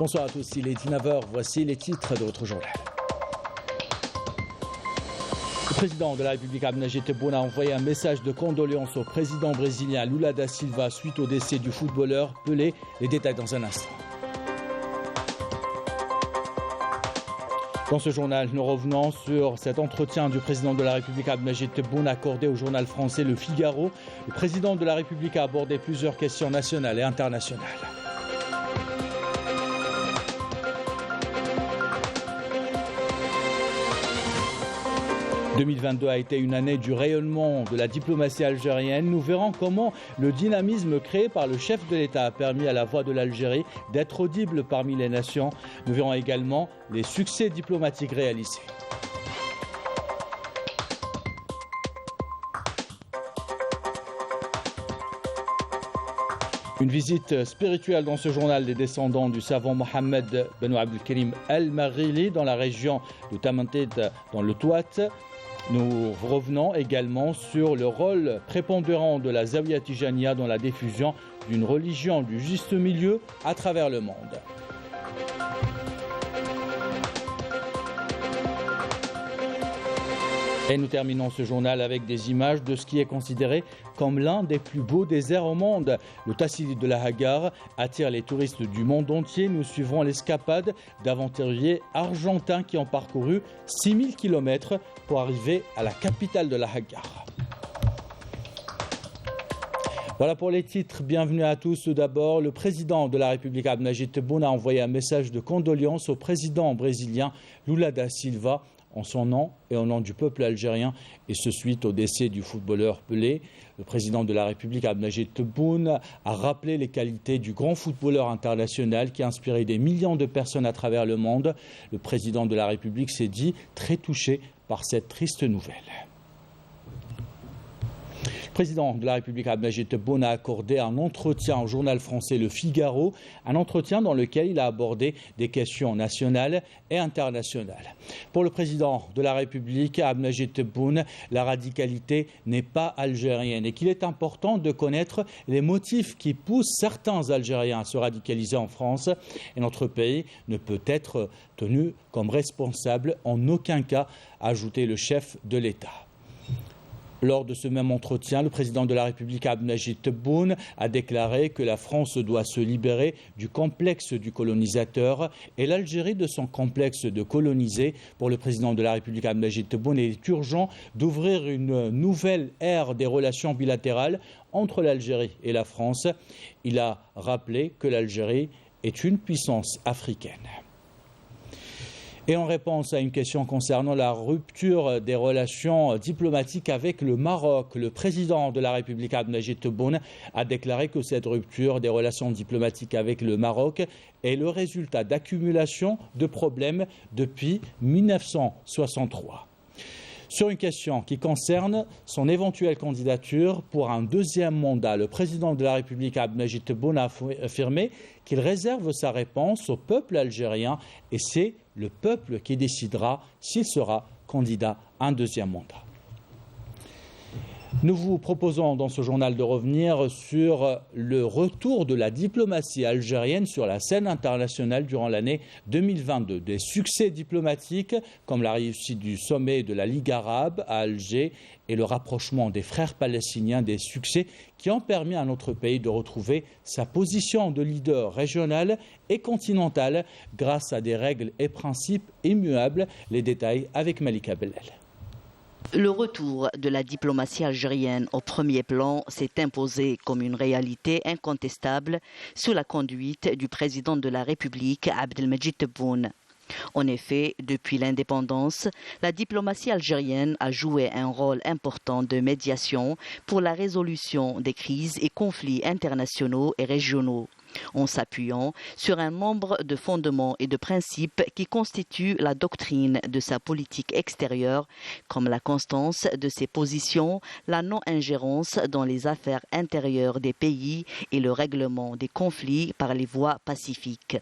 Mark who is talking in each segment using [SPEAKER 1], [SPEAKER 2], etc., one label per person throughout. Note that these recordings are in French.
[SPEAKER 1] Bonsoir à tous, il est 19h, voici les titres de votre journal. Le président de la République Abdelmadjid Tebboune a envoyé un message de condoléances au président brésilien Lula da Silva suite au décès du footballeur Pelé. Les détails dans un instant. Dans ce journal, nous revenons sur cet entretien du président de la République Abdelmadjid Tebboune accordé au journal français Le Figaro. Le président de la République a abordé plusieurs questions nationales et internationales. 2022 a été une année du rayonnement de la diplomatie algérienne. Nous verrons comment le dynamisme créé par le chef de l'État a permis à la voix de l'Algérie d'être audible parmi les nations. Nous verrons également les succès diplomatiques réalisés. Une visite spirituelle dans ce journal des descendants du savant Mohamed Ben Abdelkarim El-Maghili dans la région de Tamanted dans le Touat. Nous revenons également sur le rôle prépondérant de la Zawiya Tijaniya dans la diffusion d'une religion du juste milieu à travers le monde. Et nous terminons ce journal avec des images de ce qui est considéré comme l'un des plus beaux déserts au monde. Le Tassili de la Hagar attire les touristes du monde entier. Nous suivrons l'escapade d'aventuriers argentins qui ont parcouru 6000 km pour arriver à la capitale de la Hagar. Voilà pour les titres. Bienvenue à tous. Tout d'abord, le président de la République Abdelmadjid Tebboune a envoyé un message de condoléances au président brésilien Lula da Silva en son nom et au nom du peuple algérien, et ce suite au décès du footballeur Pelé. Le président de la République Abdelmadjid Tebboune a rappelé les qualités du grand footballeur international qui a inspiré des millions de personnes à travers le monde. Le président de la République s'est dit très touché par cette triste nouvelle. Le président de la République Abdelmadjid Tebboune a accordé un entretien au journal français Le Figaro, un entretien dans lequel il a abordé des questions nationales et internationales. Pour le président de la République Abdelmadjid Tebboune, la radicalité n'est pas algérienne et qu'il est important de connaître les motifs qui poussent certains Algériens à se radicaliser en France. Et notre pays ne peut être tenu comme responsable en aucun cas, a ajouté le chef de l'État. Lors de ce même entretien, le président de la République Abdelmadjid Tebboune a déclaré que la France doit se libérer du complexe du colonisateur et l'Algérie de son complexe de coloniser. Pour le président de la République Abdelmadjid Tebboune, il est urgent d'ouvrir une nouvelle ère des relations bilatérales entre l'Algérie et la France. Il a rappelé que l'Algérie est une puissance africaine. Et en réponse à une question concernant la rupture des relations diplomatiques avec le Maroc, le président de la République Abdelmadjid Tebboune a déclaré que cette rupture des relations diplomatiques avec le Maroc est le résultat d'accumulation de problèmes depuis 1963. Sur une question qui concerne son éventuelle candidature pour un deuxième mandat, le président de la République Abdelmadjid Tebboune a affirmé qu'il réserve sa réponse au peuple algérien et c'est le peuple qui décidera s'il sera candidat à un deuxième mandat. Nous vous proposons dans ce journal de revenir sur le retour de la diplomatie algérienne sur la scène internationale durant l'année 2022. Des succès diplomatiques comme la réussite du sommet de la Ligue arabe à Alger et le rapprochement des frères palestiniens, des succès qui ont permis à notre pays de retrouver sa position de leader régional et continental grâce à des règles et principes immuables. Les détails avec Malika Bellel.
[SPEAKER 2] Le retour de la diplomatie algérienne au premier plan s'est imposé comme une réalité incontestable sous la conduite du président de la République, Abdelmadjid Tebboune. En effet, depuis l'indépendance, la diplomatie algérienne a joué un rôle important de médiation pour la résolution des crises et conflits internationaux et régionaux, en s'appuyant sur un nombre de fondements et de principes qui constituent la doctrine de sa politique extérieure, comme la constance de ses positions, la non-ingérence dans les affaires intérieures des pays et le règlement des conflits par les voies pacifiques.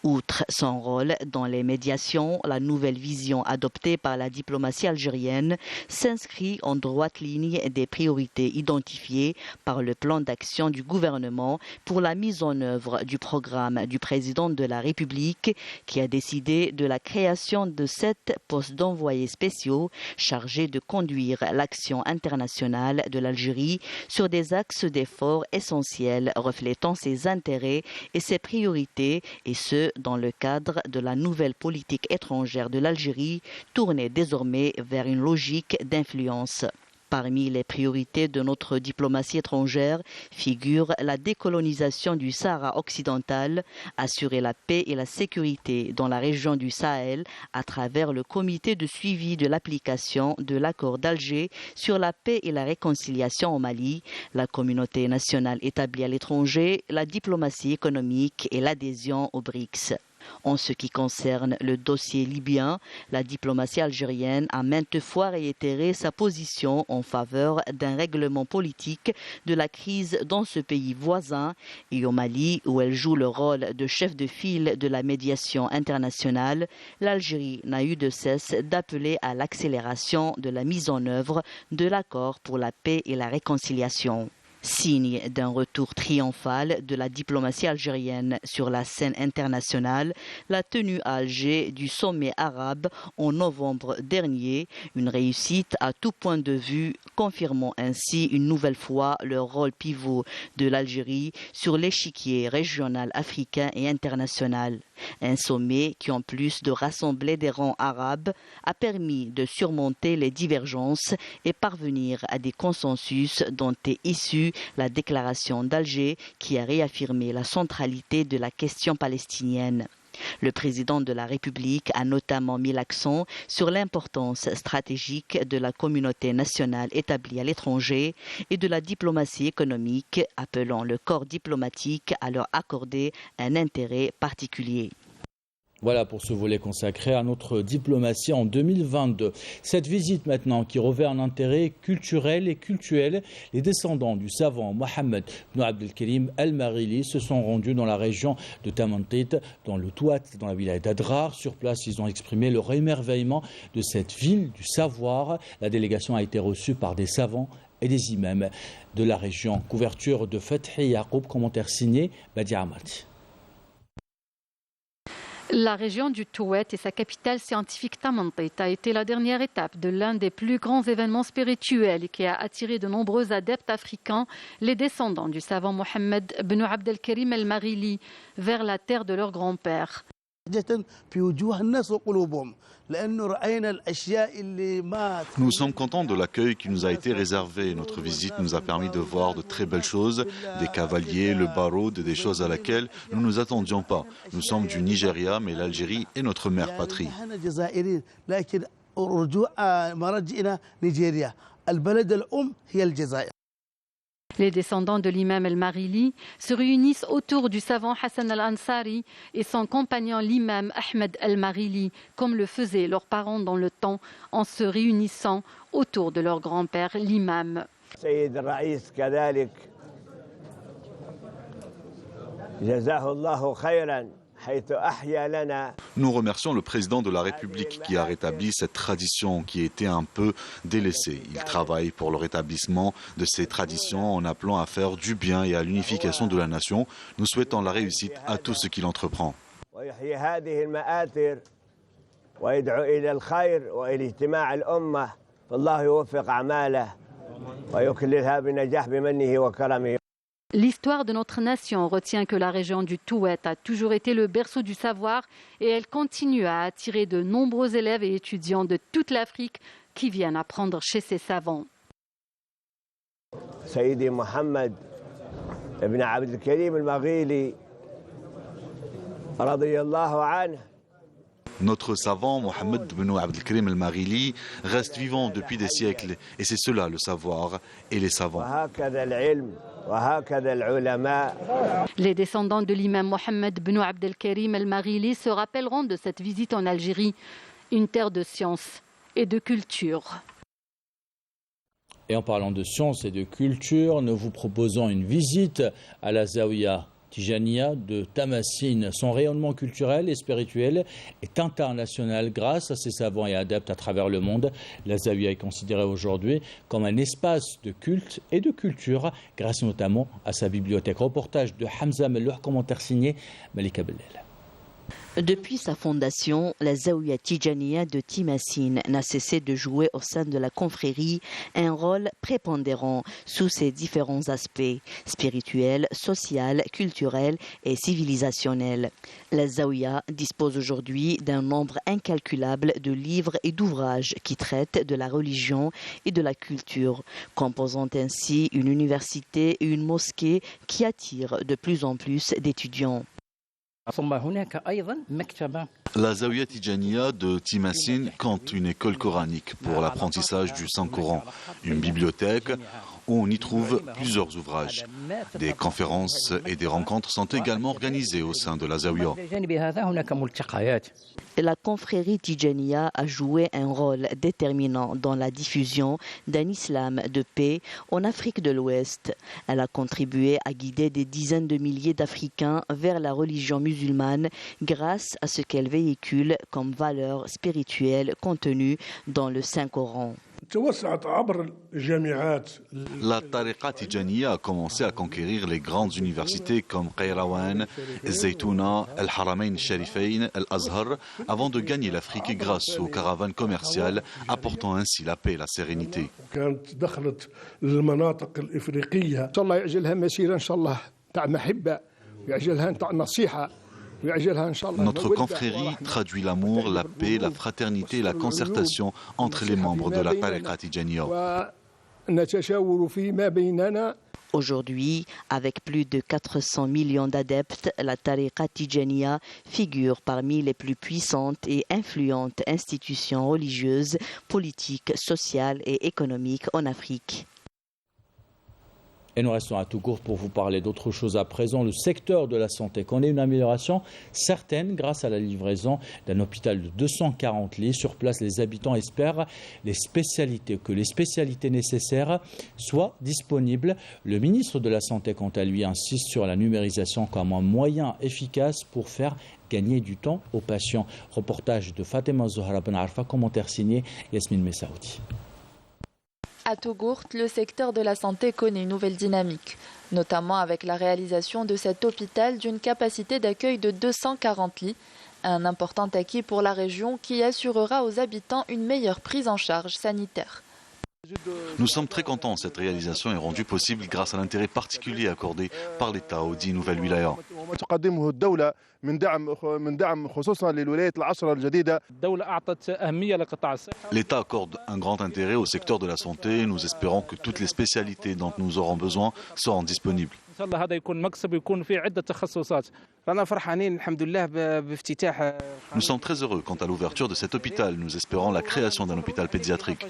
[SPEAKER 2] Outre son rôle dans les médiations, la nouvelle vision adoptée par la diplomatie algérienne s'inscrit en droite ligne des priorités identifiées par le plan d'action du gouvernement pour la mise en œuvre du programme du président de la République qui a décidé de la création de 7 postes d'envoyés spéciaux chargés de conduire l'action internationale de l'Algérie sur des axes d'efforts essentiels reflétant ses intérêts et ses priorités, et ce, dans le cadre de la nouvelle politique étrangère de l'Algérie, tournée désormais vers une logique d'influence. Parmi les priorités de notre diplomatie étrangère figure la décolonisation du Sahara occidental, assurer la paix et la sécurité dans la région du Sahel à travers le comité de suivi de l'application de l'accord d'Alger sur la paix et la réconciliation au Mali, la communauté nationale établie à l'étranger, la diplomatie économique et l'adhésion aux BRICS. En ce qui concerne le dossier libyen, la diplomatie algérienne a maintes fois réitéré sa position en faveur d'un règlement politique de la crise dans ce pays voisin et au Mali, où elle joue le rôle de chef de file de la médiation internationale, l'Algérie n'a eu de cesse d'appeler à l'accélération de la mise en œuvre de l'accord pour la paix et la réconciliation. Signe d'un retour triomphal de la diplomatie algérienne sur la scène internationale, la tenue à Alger du sommet arabe en novembre dernier, une réussite à tout point de vue, confirmant ainsi une nouvelle fois le rôle pivot de l'Algérie sur l'échiquier régional africain et international. Un sommet qui, en plus de rassembler des rangs arabes, a permis de surmonter les divergences et parvenir à des consensus dont est issue la déclaration d'Alger qui a réaffirmé la centralité de la question palestinienne. Le président de la République a notamment mis l'accent sur l'importance stratégique de la communauté nationale établie à l'étranger et de la diplomatie économique, appelant le corps diplomatique à leur accorder un intérêt particulier.
[SPEAKER 1] Voilà pour ce volet consacré à notre diplomatie en 2022. Cette visite maintenant qui revêt un intérêt culturel et cultuel. Les descendants du savant Mohamed ibn Abdelkerim El-Marili se sont rendus dans la région de Tamantit, dans le Touat, dans la ville d'Adrar. Sur place, ils ont exprimé leur émerveillement de cette ville du savoir. La délégation a été reçue par des savants et des imams de la région. Couverture de Fethi Yacoub, commentaire signé Badi Amati.
[SPEAKER 3] La région du Touet et sa capitale scientifique Tamantit a été la dernière étape de l'un des plus grands événements spirituels qui a attiré de nombreux adeptes africains, les descendants du savant Mohamed ibn Abdelkerim El-Marili, vers la terre de leur grand-père.
[SPEAKER 4] Nous sommes contents de l'accueil qui nous a été réservé. Notre visite nous a permis de voir de très belles choses, des cavaliers, le barod, des choses à laquelle nous ne nous attendions pas. Nous sommes du Nigeria, mais l'Algérie est notre mère patrie.
[SPEAKER 3] Les descendants de l'imam El-Marili se réunissent autour du savant Hassan Al-Ansari et son compagnon l'imam Ahmed El-Marili, comme le faisaient leurs parents dans le temps, en se réunissant autour de leur grand-père l'imam.
[SPEAKER 4] Nous remercions le président de la République qui a rétabli cette tradition qui était un peu délaissée. Il travaille pour le rétablissement de ces traditions en appelant à faire du bien et à l'unification de la nation. Nous souhaitons la réussite à tout ce qu'il entreprend.
[SPEAKER 3] L'histoire de notre nation retient que la région du Touet a toujours été le berceau du savoir et elle continue à attirer de nombreux élèves et étudiants de toute l'Afrique qui viennent apprendre chez ces savants.
[SPEAKER 5] Sayyidi Mohamed ibn Abdelkerim El-Marili radiyallahu anhu.
[SPEAKER 4] Notre savant Mohamed ibn Abdelkerim El-Marili reste vivant depuis des siècles et c'est cela le savoir et les savants.
[SPEAKER 3] Les descendants de l'imam Mohamed ibn Abdelkerim El-Marili se rappelleront de cette visite en Algérie, une terre de science et de culture.
[SPEAKER 1] Et en parlant de science et de culture, nous vous proposons une visite à la Zawiya Tijaniya de Tamasin. Son rayonnement culturel et spirituel est international grâce à ses savants et adeptes à travers le monde. La Zawiya est considérée aujourd'hui comme un espace de culte et de culture grâce notamment à sa bibliothèque. Reportage de Hamza Mellouh, commentaire signé Malika Bellel.
[SPEAKER 2] Depuis sa fondation, la Zawiya Tijaniya de Timassine n'a cessé de jouer au sein de la confrérie un rôle prépondérant sous ses différents aspects spirituels, social, culturel et civilisationnel. La Zawiya dispose aujourd'hui d'un nombre incalculable de livres et d'ouvrages qui traitent de la religion et de la culture, composant ainsi une université et une mosquée qui attirent de plus en plus d'étudiants.
[SPEAKER 4] La Zawiya Tijaniya de Timassine compte une école coranique pour l'apprentissage du Saint-Coran, une bibliothèque où on y trouve plusieurs ouvrages. Des conférences et des rencontres sont également organisées au sein de la Zawiya.
[SPEAKER 2] La confrérie Tijaniya a joué un rôle déterminant dans la diffusion d'un islam de paix en Afrique de l'Ouest. Elle a contribué à guider des dizaines de milliers d'Africains vers la religion musulmane grâce à ce qu'elle véhicule comme valeurs spirituelles contenues dans le Saint-Coran.
[SPEAKER 4] La Tariqa Tijaniya a commencé à conquérir les grandes universités comme Qayrawan, Zaytouna, Al-Haramain Sharifain, Al-Azhar, avant de gagner l'Afrique grâce aux caravanes commerciales, apportant ainsi la paix et la sérénité. Notre confrérie traduit l'amour, la paix, la fraternité et la concertation entre les membres de la Tariqa Tijaniya.
[SPEAKER 2] Aujourd'hui, avec plus de 400 millions d'adeptes, la Tariqa Tijaniya figure parmi les plus puissantes et influentes institutions religieuses, politiques, sociales et économiques en Afrique.
[SPEAKER 1] Et nous restons à Tougourt pour vous parler d'autre chose à présent. Le secteur de la santé connaît une amélioration certaine grâce à la livraison d'un hôpital de 240 lits. Sur place, les habitants espèrent que les spécialités nécessaires soient disponibles. Le ministre de la Santé, quant à lui, insiste sur la numérisation comme un moyen efficace pour faire gagner du temps aux patients. Reportage de Fatima Zohra Ben Arfa, commentaire signé Yasmine Messaoudi.
[SPEAKER 6] À Tougourt, le secteur de la santé connaît une nouvelle dynamique, notamment avec la réalisation de cet hôpital d'une capacité d'accueil de 240 lits, un important acquis pour la région qui assurera aux habitants une meilleure prise en charge sanitaire.
[SPEAKER 4] Nous sommes très contents. Cette réalisation est rendue possible grâce à l'intérêt particulier accordé par l'État aux 10 nouvelles wilayas. L'État accorde un grand intérêt au secteur de la santé. Nous espérons que toutes les spécialités dont nous aurons besoin seront disponibles. Nous sommes très heureux quant à l'ouverture de cet hôpital. Nous espérons la création d'un hôpital pédiatrique.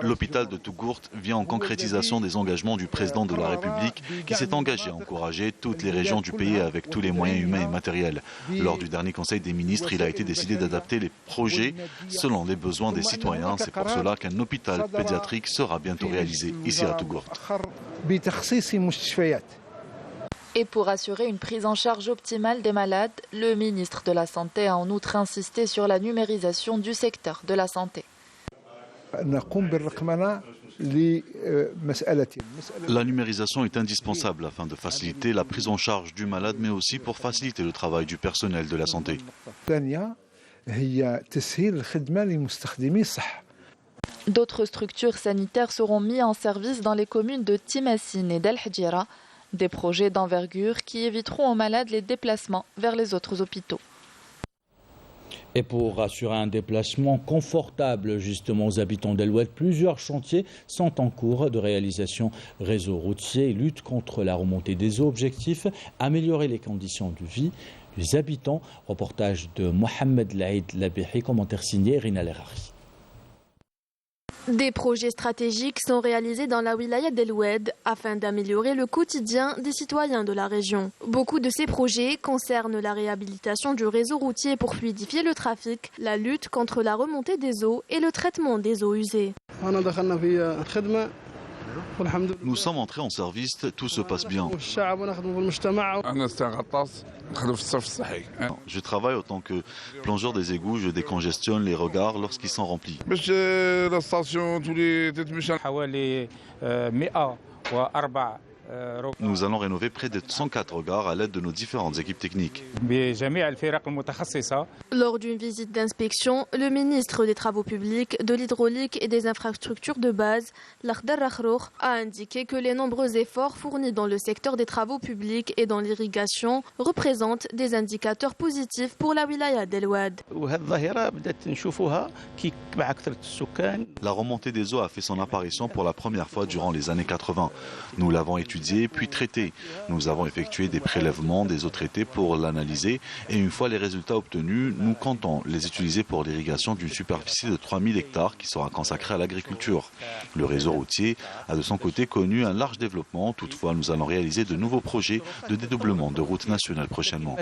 [SPEAKER 4] L'hôpital de Tougourt vient en concrétisation des engagements du président de la République qui s'est engagé à encourager toutes les régions du pays avec tous les moyens humains et matériels. Lors du dernier Conseil des ministres, il a été décidé d'adapter les projets selon les besoins des citoyens. C'est pour cela qu'un hôpital pédiatrique sera bientôt réalisé ici à Tougourt.
[SPEAKER 6] Et pour assurer une prise en charge optimale des malades, le ministre de la Santé a en outre insisté sur la numérisation du secteur de la santé.
[SPEAKER 4] La numérisation est indispensable afin de faciliter la prise en charge du malade, mais aussi pour faciliter le travail du personnel de la santé.
[SPEAKER 6] D'autres structures sanitaires seront mises en service dans les communes de Timassine et d'El Hadjira, des projets d'envergure qui éviteront aux malades les déplacements vers les autres hôpitaux.
[SPEAKER 1] Et pour assurer un déplacement confortable justement aux habitants d'El-Oued, plusieurs chantiers sont en cours de réalisation. Réseau routier, lutte contre la remontée des eaux, objectif, améliorer les conditions de vie des habitants. Reportage de Mohamed Laïd Labihi, commentaire signé Rina Lerari.
[SPEAKER 7] Des projets stratégiques sont réalisés dans la wilaya d'El Oued afin d'améliorer le quotidien des citoyens de la région. Beaucoup de ces projets concernent la réhabilitation du réseau routier pour fluidifier le trafic, la lutte contre la remontée des eaux et le traitement des eaux usées.
[SPEAKER 4] Nous sommes entrés en service, tout se passe bien. Je travaille en tant que plongeur des égouts, je décongestionne les regards lorsqu'ils sont remplis. Nous allons rénover près de 104 regards à l'aide de nos différentes équipes techniques.
[SPEAKER 7] Lors d'une visite d'inspection, le ministre des Travaux publics, de l'hydraulique et des infrastructures de base, Lakhdar Rakhroukh, a indiqué que les nombreux efforts fournis dans le secteur des travaux publics et dans l'irrigation représentent des indicateurs positifs pour la wilaya d'El Oued.
[SPEAKER 4] La remontée des eaux a fait son apparition pour la première fois durant les années 80. Nous l'avons étudié puis traité. Nous avons effectué des prélèvements des eaux traitées pour l'analyser et une fois les résultats obtenus, nous comptons les utiliser pour l'irrigation d'une superficie de 3000 hectares qui sera consacrée à l'agriculture. Le réseau routier a de son côté connu un large développement. Toutefois, nous allons réaliser de nouveaux projets de dédoublement de routes nationales prochainement.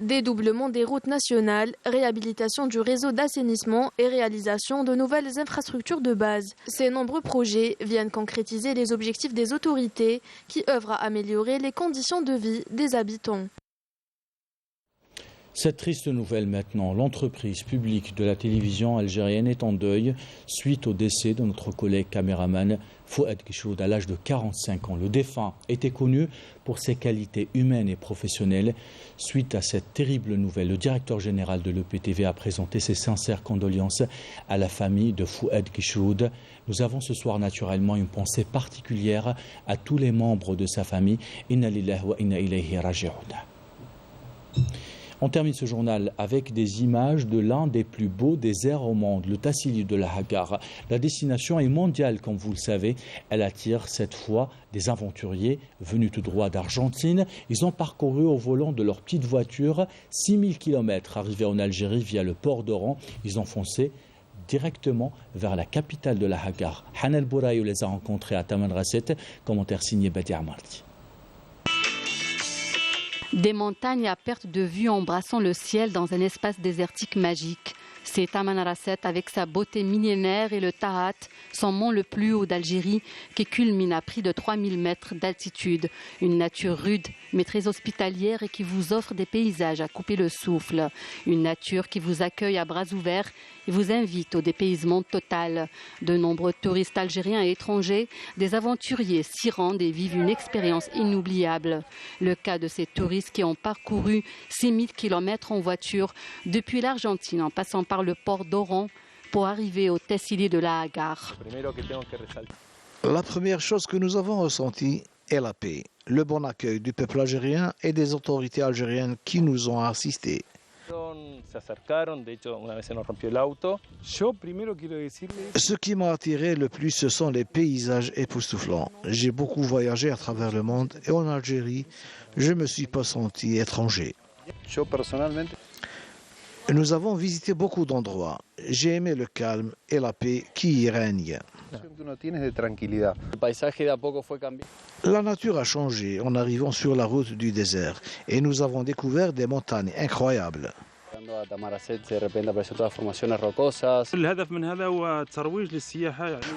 [SPEAKER 7] Dédoublement des routes nationales, réhabilitation du réseau d'assainissement et réalisation de nouvelles infrastructures de base. Ces nombreux projets viennent concrétiser les objectifs des autorités qui œuvrent à améliorer les conditions de vie des habitants.
[SPEAKER 1] Cette triste nouvelle maintenant, l'entreprise publique de la télévision algérienne est en deuil suite au décès de notre collègue caméraman Fouad Guichoud à l'âge de 45 ans. Le défunt était connu pour ses qualités humaines et professionnelles. Suite à cette terrible nouvelle, le directeur général de l'EPTV a présenté ses sincères condoléances à la famille de Fouad Guichoud. Nous avons ce soir naturellement une pensée particulière à tous les membres de sa famille. Inna lillahi wa inna ilayhi raji'un. On termine ce journal avec des images de l'un des plus beaux déserts au monde, le Tassili de la Hagar. La destination est mondiale, comme vous le savez. Elle attire cette fois des aventuriers venus tout droit d'Argentine. Ils ont parcouru au volant de leur petite voiture 6000 km. Arrivés en Algérie via le port d'Oran, ils ont foncé directement vers la capitale de la Hagar. Hanel Bouraïou les a rencontrés à Tamanrasset. Commentaire signé Badi Amarti.
[SPEAKER 3] Des montagnes à perte de vue embrassant le ciel dans un espace désertique magique. C'est Tamanrasset avec sa beauté millénaire et le Tahat, son mont le plus haut d'Algérie, qui culmine à près de 3000 mètres d'altitude. Une nature rude mais très hospitalière et qui vous offre des paysages à couper le souffle. Une nature qui vous accueille à bras ouverts et vous invite au dépaysement total. De nombreux touristes algériens et étrangers, des aventuriers s'y rendent et vivent une expérience inoubliable. Le cas de ces touristes qui ont parcouru 6000 km en voiture depuis l'Argentine en passant par le port d'Oran pour arriver au Tassili de la Hagar.
[SPEAKER 8] La première chose que nous avons ressentie est la paix, le bon accueil du peuple algérien et des autorités algériennes qui nous ont assistés. Ce qui m'a attiré le plus, ce sont les paysages époustouflants. J'ai beaucoup voyagé à travers le monde et en Algérie, je ne me suis pas senti étranger. Nous avons visité beaucoup d'endroits. J'ai aimé le calme et la paix qui y règne. La nature a changé en arrivant sur la route du désert et nous avons découvert des montagnes incroyables.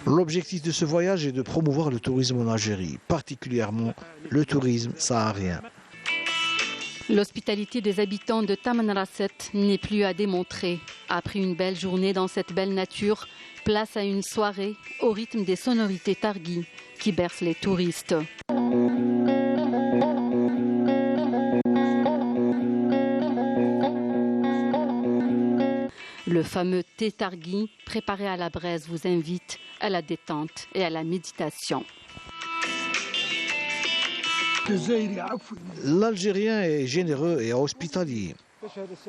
[SPEAKER 8] L'objectif de ce voyage est de promouvoir le tourisme en Algérie, particulièrement le tourisme saharien.
[SPEAKER 3] L'hospitalité des habitants de Tamanrasset n'est plus à démontrer. Après une belle journée dans cette belle nature, place à une soirée au rythme des sonorités targhi qui bercent les touristes. Le fameux thé targhi préparé à la braise vous invite à la détente et à la méditation.
[SPEAKER 8] L'Algérien est généreux et hospitalier.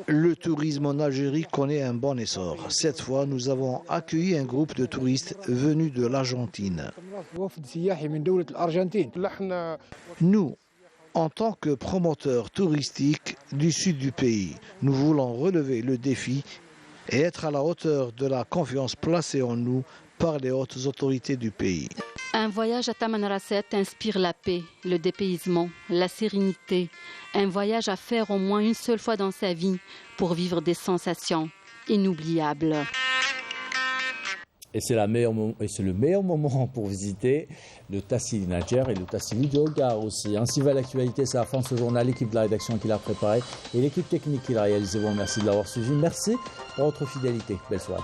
[SPEAKER 8] Le tourisme en Algérie connaît un bon essor. Cette fois, nous avons accueilli un groupe de touristes venus de l'Argentine. Nous, en tant que promoteurs touristiques du sud du pays, nous voulons relever le défi et être à la hauteur de la confiance placée en nous par les hautes autorités du pays.
[SPEAKER 3] Un voyage à Tamanrasset inspire la paix, le dépaysement, la sérénité. Un voyage à faire au moins une seule fois dans sa vie pour vivre des sensations inoubliables.
[SPEAKER 1] Et c'est le meilleur moment pour visiter le Tassili Nadjer et le Tassili de Hogar aussi. Ainsi va l'actualité, c'est la fin de ce journal. L'équipe de la rédaction qui l'a préparé et l'équipe technique qui l'a réalisé. Bon, merci de l'avoir suivi. Merci pour votre fidélité. Belle soirée.